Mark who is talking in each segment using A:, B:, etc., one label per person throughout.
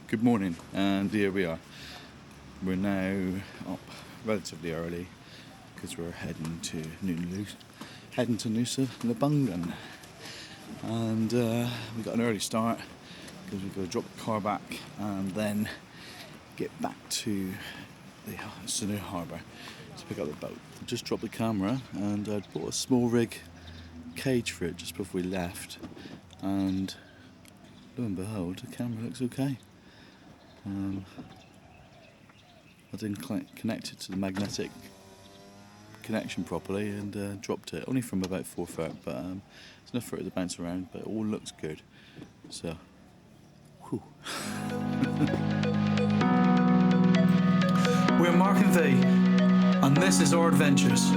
A: Good morning, and here we are. We're now up relatively early because we're heading to Nusa Lembongan, and we got an early start because we've got to drop the car back and then get back to the Sanur Harbour to pick up the boat. I just dropped the camera and I bought a small rig cage for it just before we left, and lo and behold, the camera looks okay. I didn't connect it to the magnetic connection properly and dropped it, only from about 4 foot, but it's enough for it to bounce around, but it all looks good. So, whew.
B: We're Mark and V, and this is our adventures.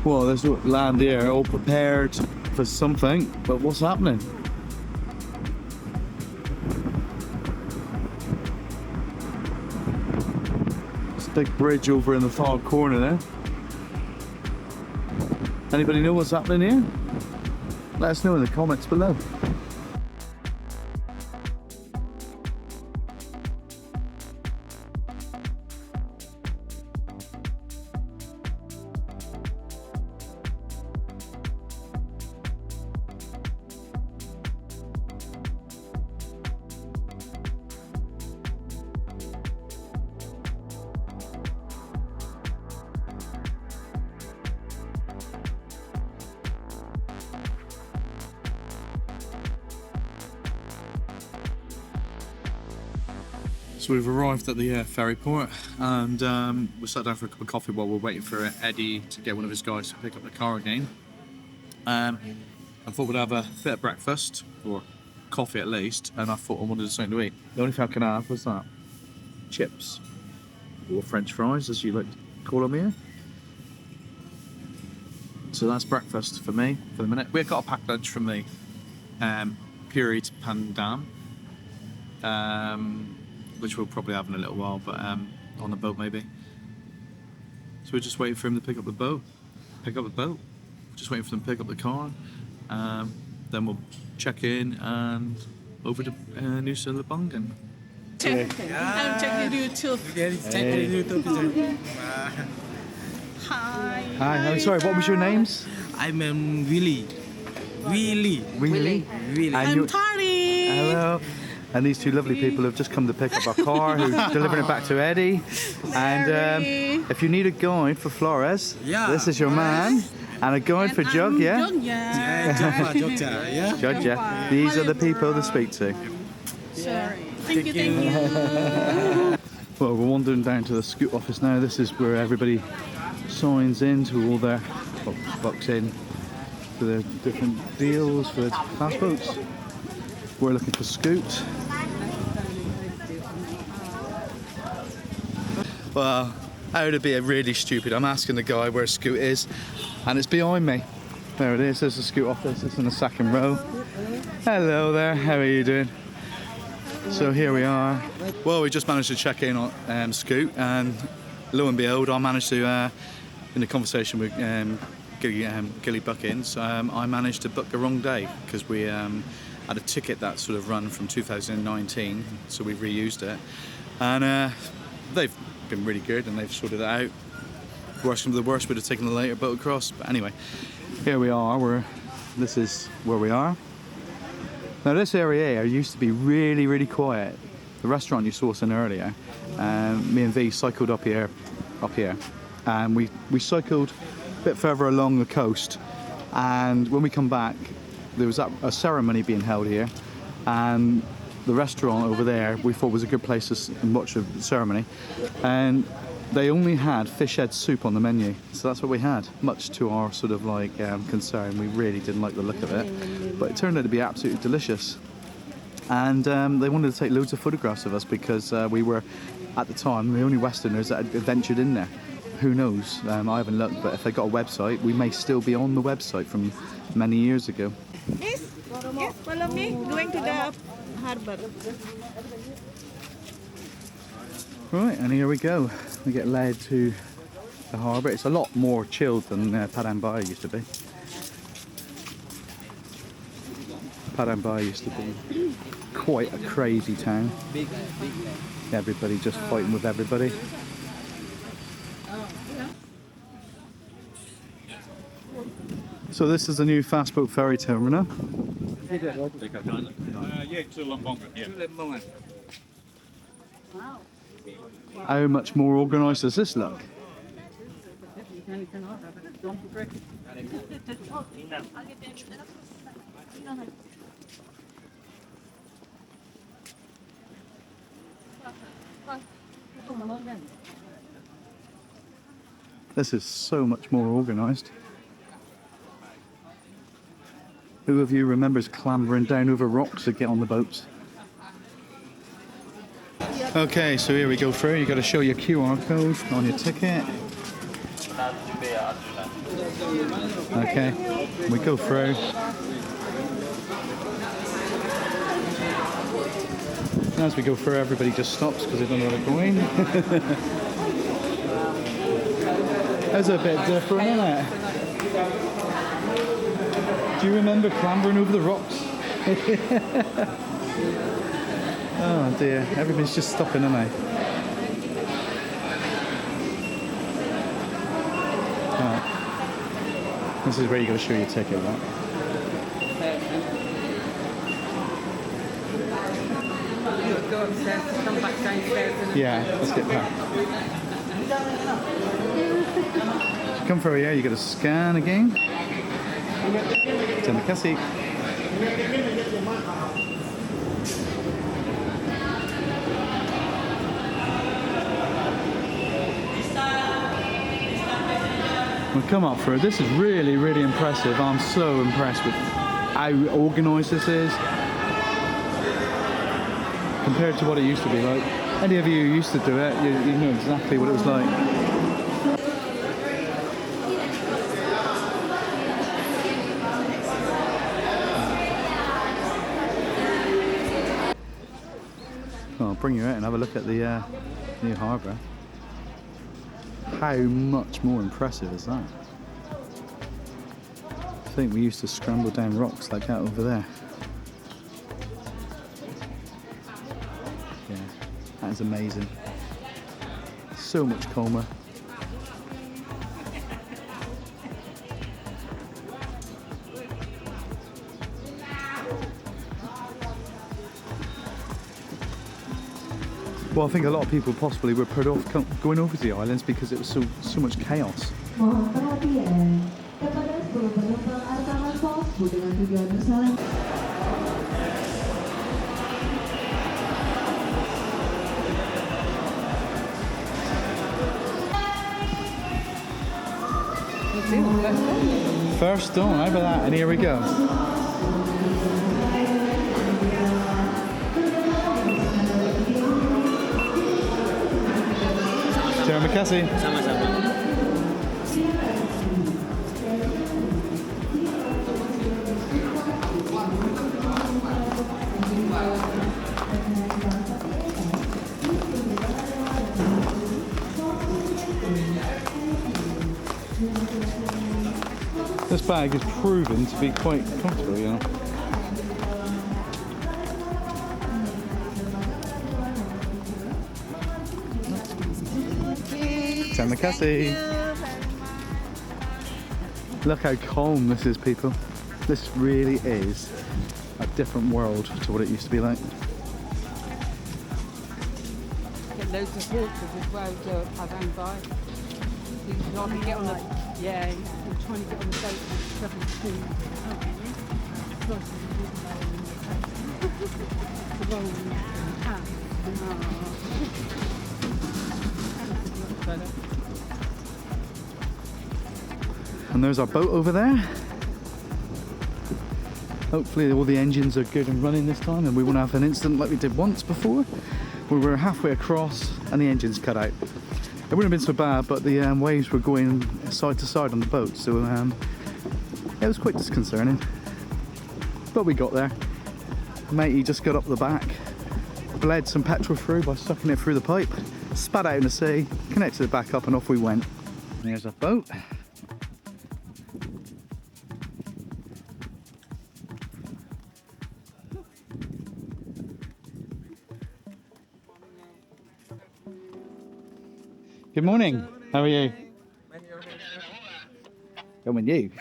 A: Well, there's land here, all prepared for something, but what's happening? It's a big bridge over in the far corner there. Anybody know what's happening here? Let us know in the comments below. So we've arrived at the ferry port, and we sat down for a cup of coffee while we're waiting for Eddie to get one of his guys to pick up the car again. I thought we'd have a bit of breakfast, or coffee at least, and I thought I wanted something to eat. The only thing I can have was that. Chips. Or French fries, as you like to call them here. So that's breakfast for me, for the minute. We've got a packed lunch from the Puri to Pandam. Which we'll probably have in a little while, but on the boat maybe. So we're just waiting for him to pick up the boat. Just waiting for them to pick up the car. Then we'll check in and over to Nusa Lembongan.
C: I'm checking YouTube.
A: Hi, I'm sorry, what was your names?
D: I'm Willie.
C: I'm Tari.
A: Hello. And these two lovely people have just come to pick up our car, who's delivering it back to Eddie. And if you need a guide for Flores, this is your man. And a guide for Jug, yeah? Jug, yeah. These are the people to speak to.
C: Sorry. Thank you.
A: Well, we're wandering down to the scoot office now. This is where everybody signs in to all their, bucks in for their different deals for their passports. We're looking for Scoot. Well, how would it be really stupid? I'm asking the guy where Scoot is, and it's behind me. There it is, there's the Scoot office, it's in the second row. Hello there, how are you doing? So here we are. Well, we just managed to check in on Scoot, and lo and behold, I managed to, in the conversation with Gilly Buckins, I managed to book the wrong day, because we had a ticket that sort of run from 2019, so we've reused it, and they've been really good and they've sorted it out. Worst come to the worst, would have taken a later boat across, but anyway, here we are. This is where we are. Now this area here used to be really quiet. The restaurant you saw us in earlier, me and V cycled up here, and we cycled a bit further along the coast, and when we come back, there was a ceremony being held here, and the restaurant over there we thought was a good place to watch the ceremony, and they only had fish head soup on the menu, so that's what we had, much to our sort of like concern. We really didn't like the look of it, but it turned out to be absolutely delicious, and they wanted to take loads of photographs of us because we were at the time the only Westerners that had ventured in there. Who knows, I haven't looked, but if they got a website, we may still be on the website from many years ago.
C: Yes, follow me. Going to the Harbour.
A: Right, and here we go. We get led to the harbour. It's a lot more chilled than Padang Bai used to be. Padang Bai used to be quite a crazy town. Everybody just fighting with everybody. So this is the new fast boat ferry terminal.
E: Yeah, Nusa Lembongan. Yeah.
A: How much more organised does this look? This is so much more organised. Who of you remembers clambering down over rocks to get on the boats? Okay, so here we go through. You've got to show your QR code on your ticket. Okay, we go through. And as we go through, everybody just stops because they don't know where they're going. That's a bit different, isn't it? Do you remember clambering over the rocks? Oh dear, everybody's just stopping, aren't they? Right. This is where you got to show your ticket, right?
F: Go upstairs, come back downstairs.
A: Yeah, let's get back. Come through here, you got to scan again. Terima kasih. We'll come up through. This is really, really impressive. I'm so impressed with how organised this is compared to what it used to be like. Any of you who used to do it, you know exactly what it was like. I'll bring you out and have a look at the new harbour. How much more impressive is that? I think we used to scramble down rocks like that over there. Yeah, that is amazing. So much calmer. Well, I think a lot of people possibly were put off going over to the islands because it was so much chaos.
G: Mohon perhatian kepada 10 penumpang Arkaman Pos dengan tujuan Nusa Lembongan.
A: First dawn, how about that? And here we go. Terima kasih.
H: Sama-sama.
A: This bag is proven to be quite comfortable, you know. Terima kasih. Look how calm this is, people. This really is a different world to what it used to be like.
F: Get loads of walkers as well to Padang Bai. You can hardly get on the, yeah, you're trying to get on the boat and it's 17.
A: And there's our boat over there. Hopefully all the engines are good and running this time and we won't have an incident like we did once before where we were halfway across and the engines cut out. It wouldn't have been so bad, but the waves were going side to side on the boat, so it was quite disconcerting. But we got there. Matey just got up the back, bled some petrol through by sucking it through the pipe, spat out in the sea, connected it back up, and off we went. And there's a boat. Good morning. How are you? Come on, you.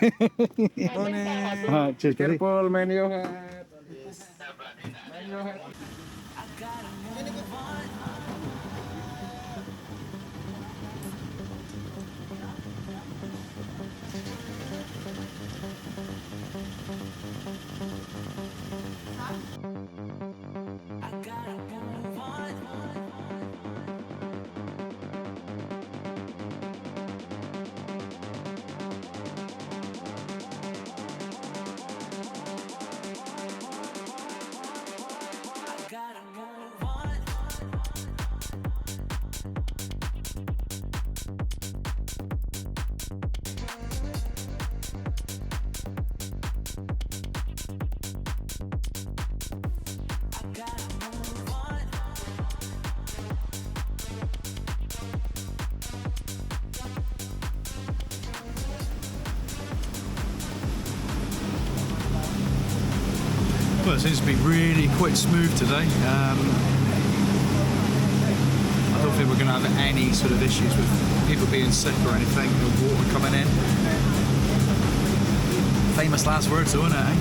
H: Morning.
A: Alright, cheers, buddy.
H: Careful, man your head. Man your head.
B: Well, it seems to be really quite smooth today. I don't think we're going to have any sort of issues with people being sick or anything, or water coming in. Famous last words though, isn't it? Eh?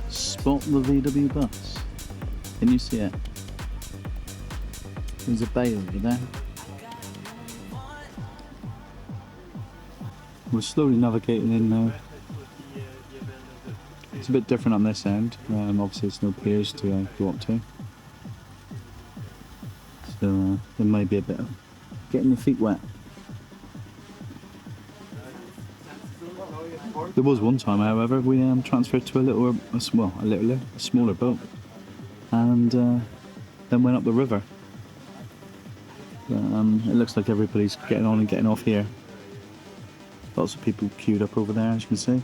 A: Spot the VW bus. Can you see it? There's a bay over there. We're slowly navigating in now. It's a bit different on this end. Obviously it's no piers to go up to. So there may be a bit of getting your feet wet. There was one time, however, we transferred to a smaller boat, and then went up the river. It looks like everybody's getting on and getting off here. Lots of people queued up over there, as you can see.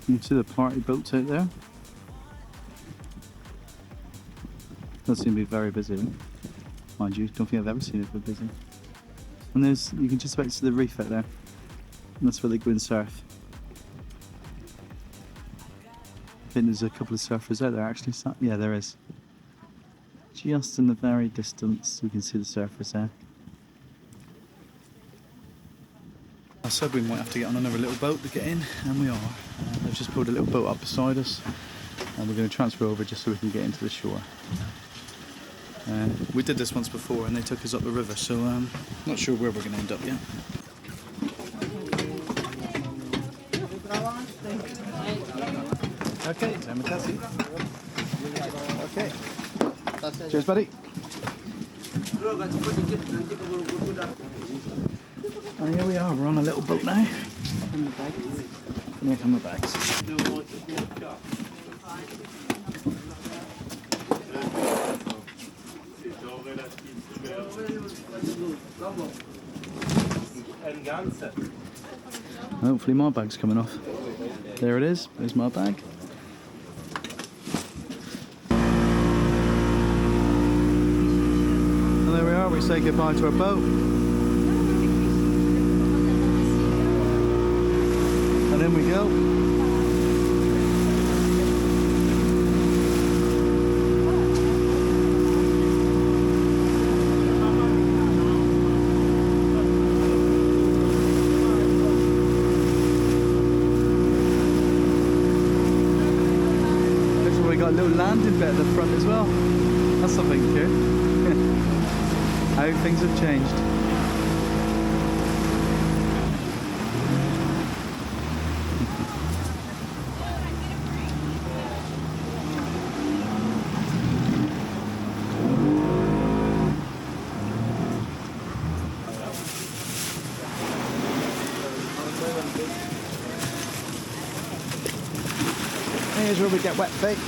A: You can see the party boats out there. Does seem to be very busy, mind you. Don't think I've ever seen it so busy. And there's, you can just about see the reef out there. And that's where they go and surf. I think there's a couple of surfers out there actually. Yeah, there is. Just in the very distance, you can see the surfers there. I said we might have to get on another little boat to get in, and we are. They've just pulled a little boat up beside us, and we're going to transfer over just so we can get into the shore. We did this once before and they took us up the river, so not sure where we're going to end up yet. Okay, terima kasih. Okay. Cheers, buddy. And here we are, we're on a little boat now. Here come the bags. Hopefully my bag's coming off. There it is, there's my bag. And there we are, we say goodbye to our boat. And in we go. We got a little landing bit at the front as well. That's something good. How things have changed. Here's where we get wet feet.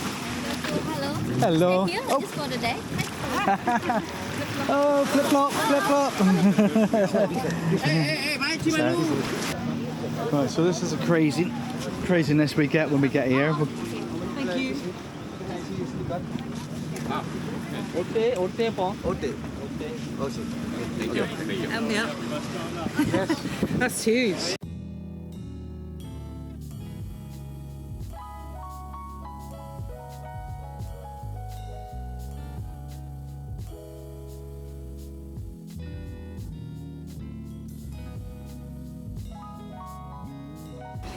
I: Hello.
A: Hello.
I: Stay here
A: Oh.
I: just for the day.
A: Oh, flip flop, flip flop. Right, so this is a craziness we get when we get here.
C: Thank you. Yeah. That's huge.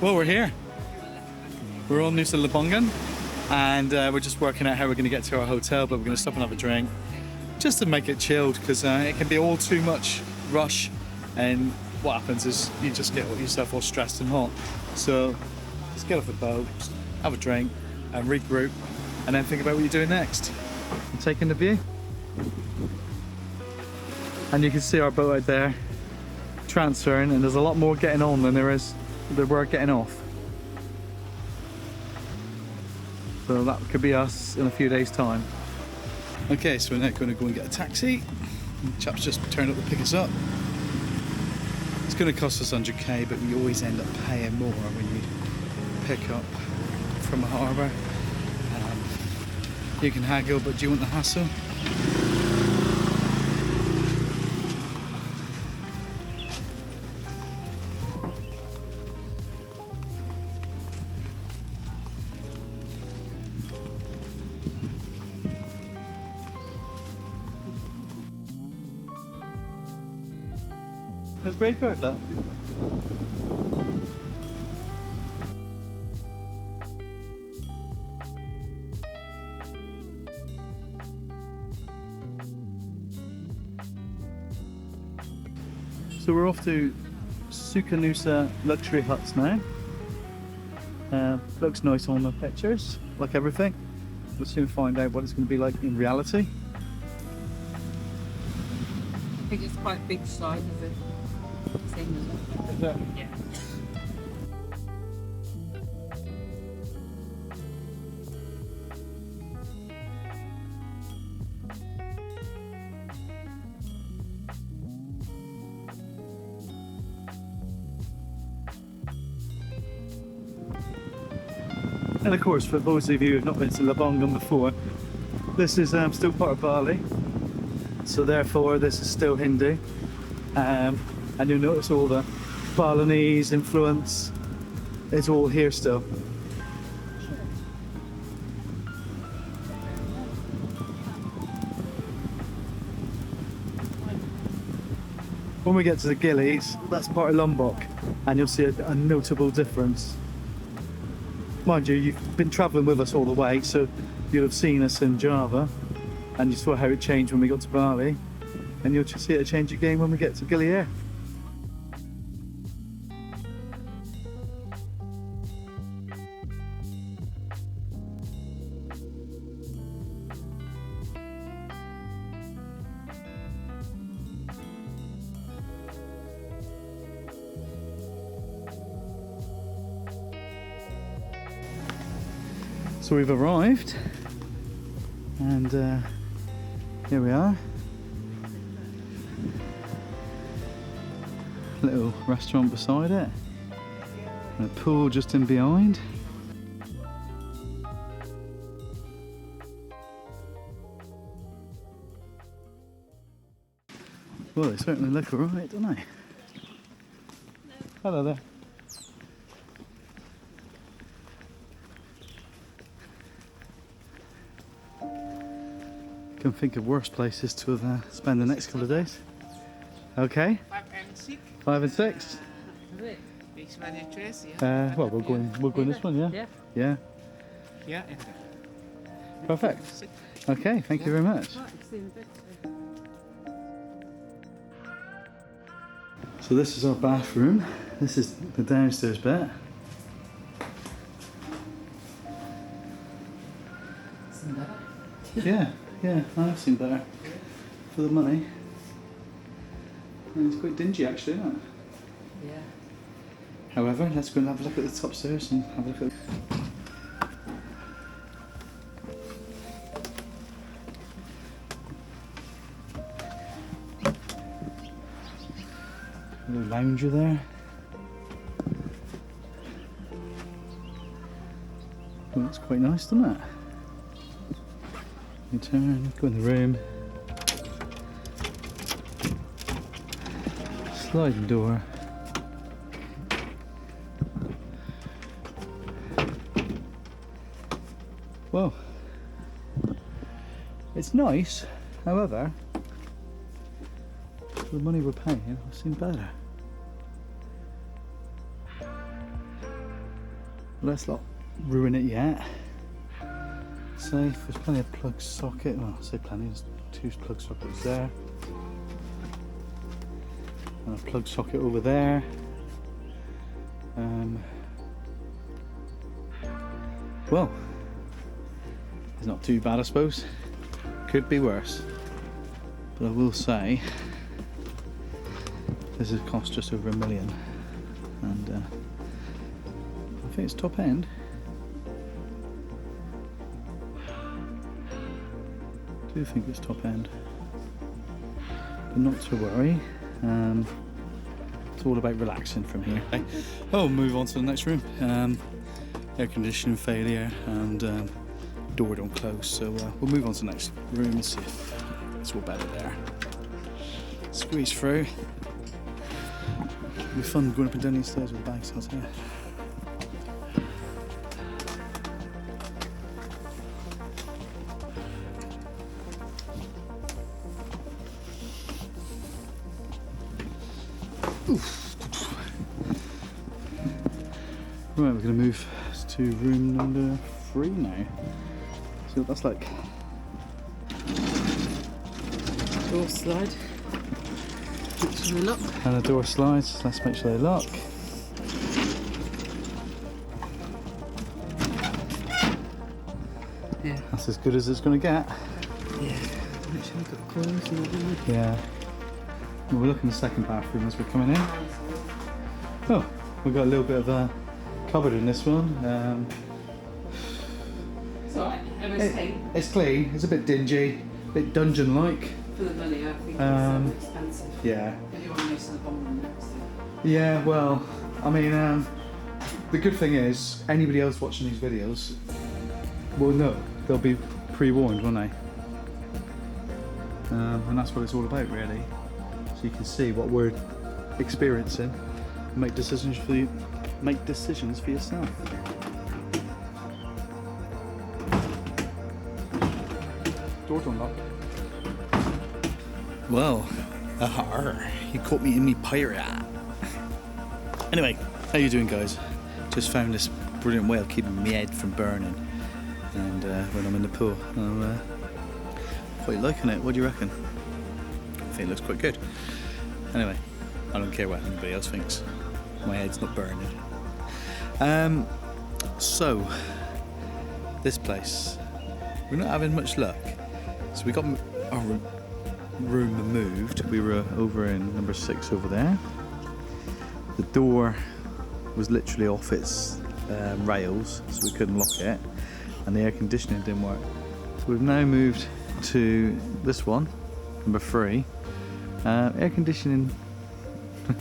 A: Well, we're here. We're on Nusa Lembongan, and we're just working out how we're going to get to our hotel, but we're going to stop and have a drink just to make it chilled, because it can be all too much rush, and what happens is you just get yourself all stressed and hot. So just get off the boat, have a drink, and regroup, and then think about what you're doing next. And take in the view. And you can see our boat out there transferring, and there's a lot more getting on than there were getting off. So that could be us in a few days' time. Okay, so we're now going to go and get a taxi. The chap's just turned up to pick us up. It's going to cost us 100k, but we always end up paying more when you pick up from a harbour. You can haggle, but do you want the hassle? It's great for that. So we're off to Nusa luxury huts now. Looks nice on the pictures, like everything. We'll soon find out what it's going to be like in reality.
F: I think it's quite big size, is it? Yeah.
A: And of course, for those of you who have not been to Lembongan before, this is still part of Bali, so therefore this is still Hindu, and you'll notice all the Balinese influence is all here still. When we get to the Gillies, that's part of Lombok, and you'll see a notable difference. Mind you, you've been travelling with us all the way, so you'll have seen us in Java, and you saw how it changed when we got to Bali, and you'll just see it change again when we get to Gili Air. So we've arrived, and here we are. Little restaurant beside it, and a pool just in behind. Well, they certainly look alright, don't they? Hello there. Can think of worse places to have spend the next couple of days. Okay.
H: 5 and 6.
A: 5 and 6.
H: Which one you choose? Yeah.
A: Well, we'll go in this one, yeah.
C: Yeah.
A: Yeah.
H: Yeah. And
A: Perfect. Okay. Thank you very much.
C: Right, it's in a bit.
A: So this is our bathroom. This is the downstairs bit. Yeah. Yeah, I have seen better for the money. And it's quite dingy actually, isn't it?
C: Yeah.
A: However, let's go and have a look at the top stairs and have a look at a little lounger there. Well, that's quite nice, doesn't it? You turn, go in the room. Sliding door. Well, it's nice, however, for the money we're paying, I've seen better. Let's not ruin it yet. Safe, there's plenty of plug socket, well I say plenty, there's 2 plug sockets there. And a plug socket over there. Well, it's not too bad I suppose. Could be worse. But I will say, this has cost just over $1 million. And I think it's top end. I do think it's top end, but not to worry. It's all about relaxing from here. Oh, move on to the next room. Air conditioning failure and door don't close, so we'll move on to the next room and see if it's all better there. Squeeze through. It'll be fun going up and down these stairs with bags, I'll tell you. Right, we're going to move to room number 3 now. So that's like
C: Door slide. Make sure they lock.
A: and the door slides. Let's make sure they lock.
C: Yeah.
A: That's as good as it's going to get.
C: Yeah. Make sure we've got clothes and all that.
A: Yeah. Well, we're looking at the second bathroom as we're coming in. Oh, we've got a little bit of a cupboard in this one.
C: It's alright. Everyone's clean.
A: It's clean. It's a bit dingy, a bit dungeon-like.
C: For the money, I think it's expensive.
A: Yeah.
C: Everyone knows the bomb next to
A: Yeah. Well, I mean, The good thing is, anybody else watching these videos will know. They'll be pre-warned, won't they? And that's what it's all about, really. So you can see what we're experiencing, and make decisions for you. Make decisions for yourself. Door's unlocked.
I: Well, you caught me in me pirate. Anyway, how you doing, guys? Just found this brilliant way of keeping my head from burning, and when I'm in the pool, I'm quite liking it. What do you reckon? I think it looks quite good. Anyway, I don't care what anybody else thinks. My head's not burning. So this place, we're not having much luck. So we got our room moved. We were over in number 6 over there. The door was literally off its rails, so we couldn't lock it, and the air conditioning didn't work. So we've now moved to this one, number 3. Air conditioning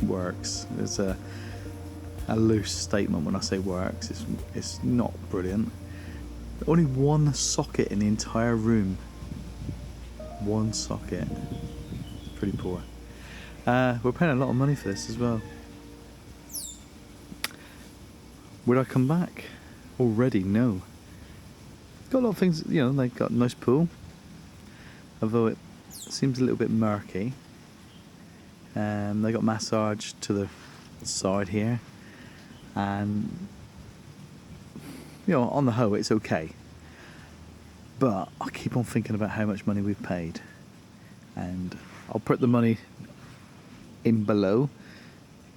I: works. It's a loose statement when I say works. It's not brilliant. Only one socket in the entire room. One socket. Pretty poor. We're paying a lot of money for this as well. Would I come back? Already, no. Got a lot of things, you know, they've got a nice pool. Although it seems a little bit murky. They got massage to the side here. And, you know, on the whole, it's okay. But I keep on thinking about how much money we've paid. And I'll put the money in below.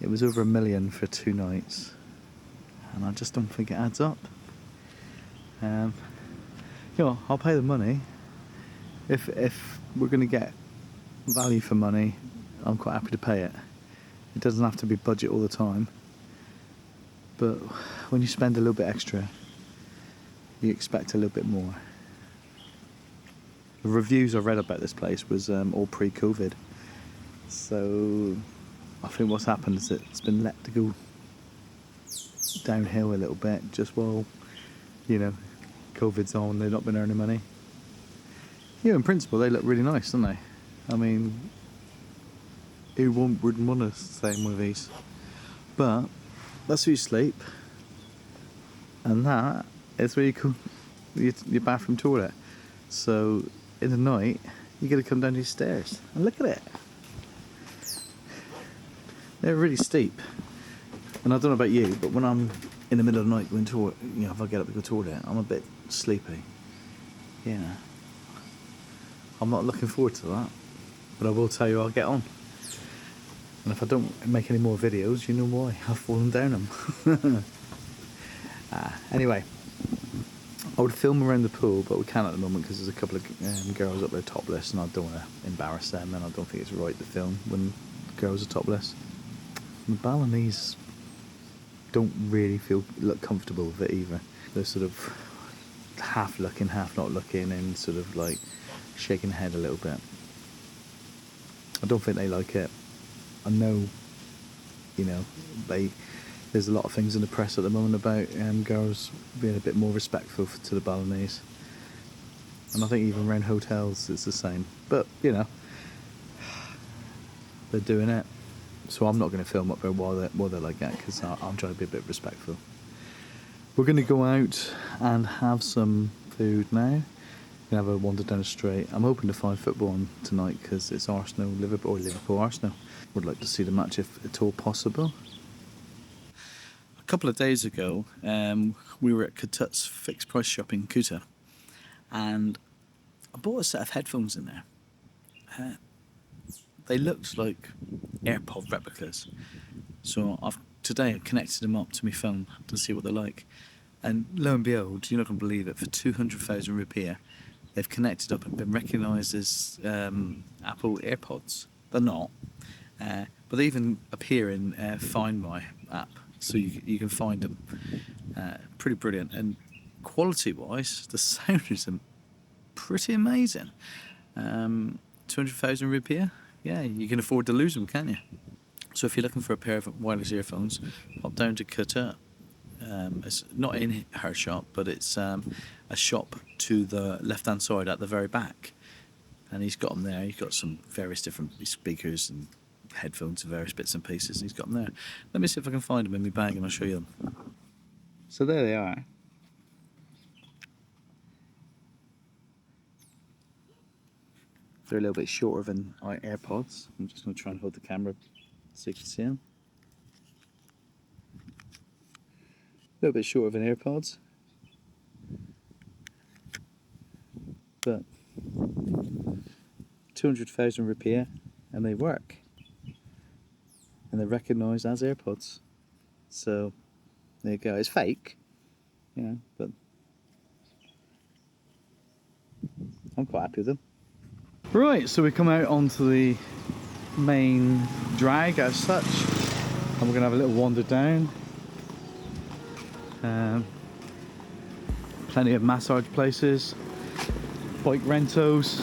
I: It was over $1 million for 2 nights. And I just don't think it adds up. You know, I'll pay the money. If we're going to get value for money, I'm quite happy to pay it. It doesn't have to be budget all the time. But when you spend a little bit extra, you expect a little bit more. The reviews I read about this place was all pre-COVID. So I think what's happened is it's been let to go downhill a little bit just while, you know, COVID's on, they've not been earning money. Yeah, in principle they look really nice, don't they? I mean, who wouldn't want to stay in one of these? But that's where you sleep, and that is where you go your bathroom toilet. So in the night you got to come down these stairs and look at it. They're really steep. And I don't know about you, but when I'm in the middle of the night going to, you know, if I get up to go to the toilet, I'm a bit sleepy. Yeah. I'm not looking forward to that, but I will tell you I'll get on. And if I don't make any more videos, you know why. I've fallen down them. Anyway, I would film around the pool, but we can't at the moment because there's a couple of girls up there topless, and I don't want to embarrass them, and I don't think it's right to film when girls are topless. The Balinese don't really look comfortable with it either. They're sort of half looking, half not looking, and sort of like shaking the head a little bit. I don't think they like it. I know, you know, there's a lot of things in the press at the moment about girls being a bit more respectful to the Balinese, and I think even around hotels it's the same. But you know, they're doing it, so I'm not going to film up there while they're like that, because I'm trying to be a bit respectful. We're going to go out and have some food now. We're going to have a wander down the street. I'm hoping to find football on tonight because it's Liverpool Arsenal. Would like to see the match if at all possible. A couple of days ago, we were at Katut's fixed price shop in Kuta, and I bought a set of headphones in there. They looked like AirPod replicas, so today I connected them up to my phone to see what they're like, and lo and behold, you're not going to believe it, for 200,000 rupiah they've connected up and been recognised as Apple AirPods. They're not, but they even appear in Find My app, so you can find them. Pretty brilliant, and quality wise the sound is pretty amazing. 200,000 rupiah, yeah, you can afford to lose them, can't you? So if you're looking for a pair of wireless earphones, pop down to Qatar. It's not in her shop, but it's a shop to the left-hand side at the very back. And he's got them there. He's got some various different speakers and headphones and various bits and pieces. He's got them there. Let me see if I can find them in my bag and I'll show you them. So there they are. They're a little bit shorter than our AirPods. I'm just going to try and hold the camera so you can see them. A little bit shorter than AirPods. But 200,000 rupiah and they work. And they're recognised as AirPods. So there you go. It's fake, you know, but I'm quite happy with them. Right, so we come out onto the main drag as such, and we're going to have a little wander down. Plenty of massage places, bike rentos.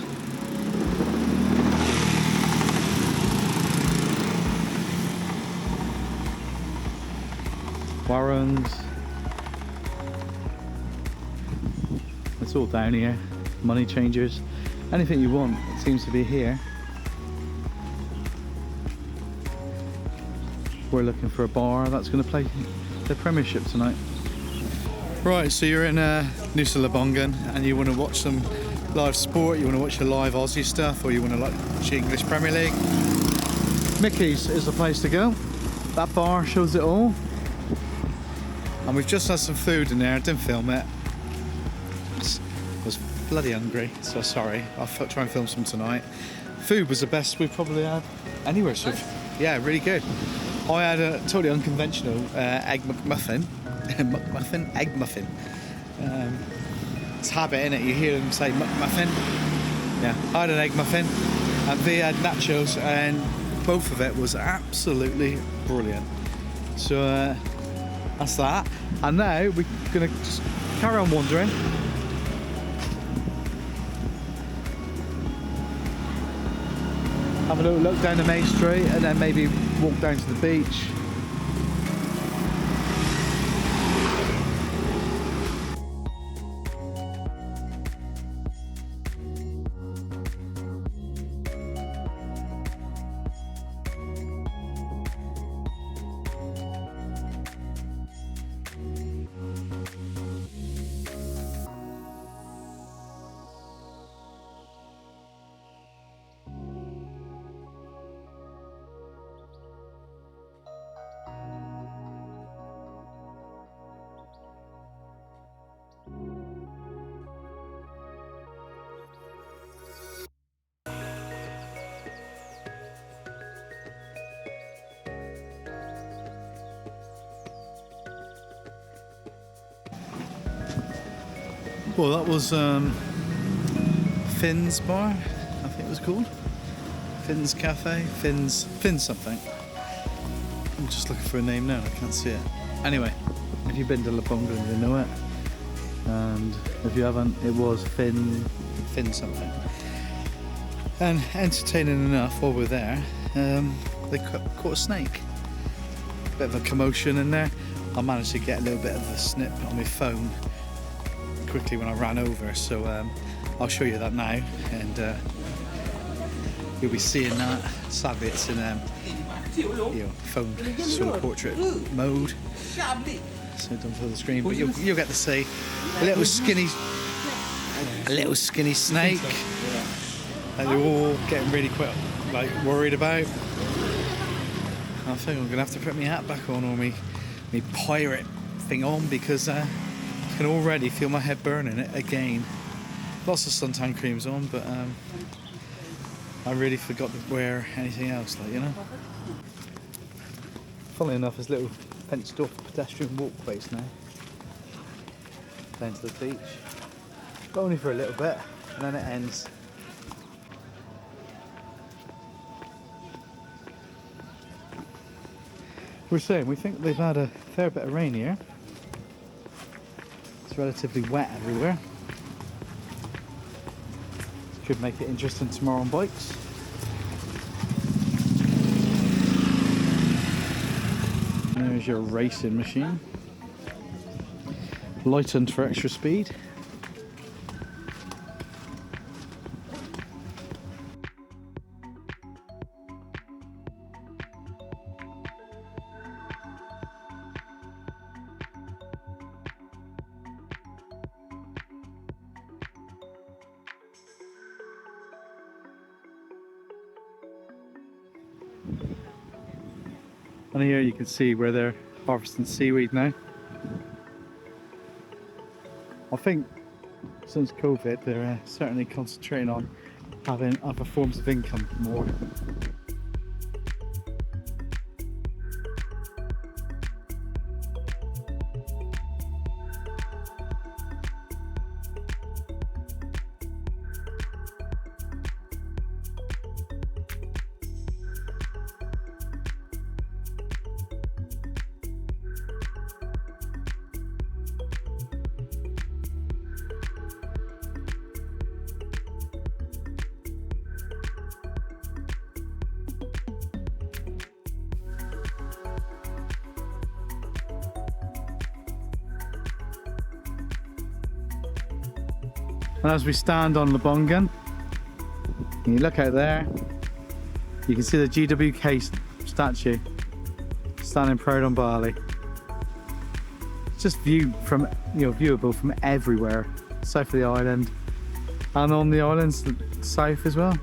I: Warrens. It's all down here. Money changers. Anything you want, it seems to be here. We're looking for a bar that's going to play the Premiership tonight. Right, so you're in Nusa Lembongan and you want to watch some live sport, you want to watch the live Aussie stuff, or you want to watch the English Premier League. Mickey's is the place to go. That bar shows it all. And we've just had some food in there, I didn't film it. I was bloody hungry, so sorry. I'll try and film some tonight. Food was the best we've probably had anywhere, so yeah, really good. I had a totally unconventional egg McMuffin. Egg muffin. It's habit, innit? You hear them say McMuffin. Yeah, I had an egg muffin, and they had nachos, and both of it was absolutely brilliant. So that's that. And now we're gonna just carry on wandering. Have a little look down the main street and then maybe walk down to the beach. Well, that was Finn's bar, I think it was called. Finn's Cafe, Finn's something. I'm just looking for a name now, I can't see it. Anyway, if you've been to Lembongan, you know it. And if you haven't, it was Finn something. And entertaining enough while we're there, they caught a snake. Bit of a commotion in there. I managed to get a little bit of a snip on my phone quickly when I ran over, so I'll show you that now, and you'll be seeing that. Sadly, it's in phone sort of portrait mode, so don't fill the screen, but you'll get to see a little skinny snake that you're all getting really quite worried about. I think I'm gonna have to put my hat back on, or me pirate thing on, because I can already feel my head burning it again. Lots of suntan creams on, but I really forgot to wear anything else, you know. Funnily enough, there's little fenced off pedestrian walkways now down to the beach, but only for a little bit, and then it ends. We're saying we think they've had a fair bit of rain here. It's relatively wet everywhere. This could make it interesting tomorrow on bikes. There's your racing machine.
A: lightened for extra speed. And here you can see where they're harvesting seaweed now. I think since COVID they're certainly concentrating on having other forms of income more. And as we stand on Lembongan, and you look out there, you can see the GWK statue standing proud on Bali. It's just viewable from everywhere, south of the island, and on the islands south as well.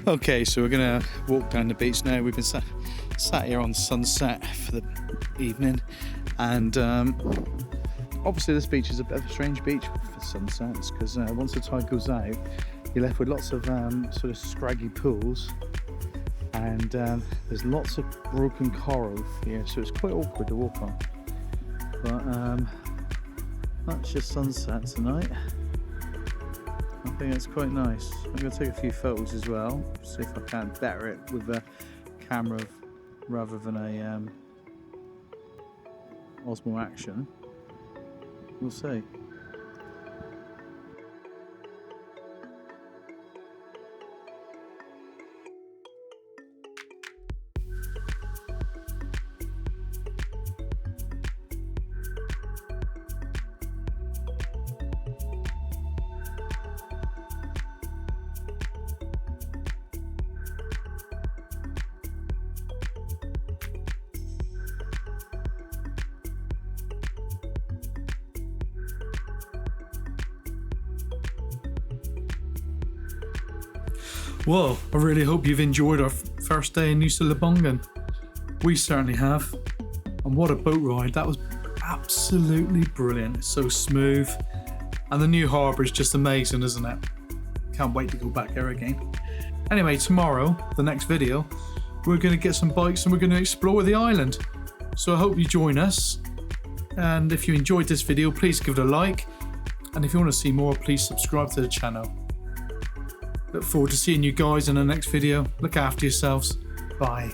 A: Okay, so we're gonna walk down the beach now. We've been sat here on sunset for the evening, and obviously this beach is a bit of a strange beach for sunsets, because once the tide goes out, you're left with lots of sort of scraggy pools, and there's lots of broken coral here, so it's quite awkward to walk on. But that's just sunset tonight. I think it's quite nice. I'm going to take a few photos as well, see if I can better it with a camera rather than a Osmo Action. We'll see. Well, I really hope you've enjoyed our first day in Nusa Lembongan. We certainly have. And what a boat ride. That was absolutely brilliant. It's so smooth. And the new harbour is just amazing, isn't it? Can't wait to go back there again. Anyway, tomorrow, the next video, we're going to get some bikes and we're going to explore the island.
B: So I hope you join us. And if you enjoyed this video, please give it a like. And if you want to see more, please subscribe to the channel. Look forward to seeing you guys in the next video. Look after yourselves. Bye.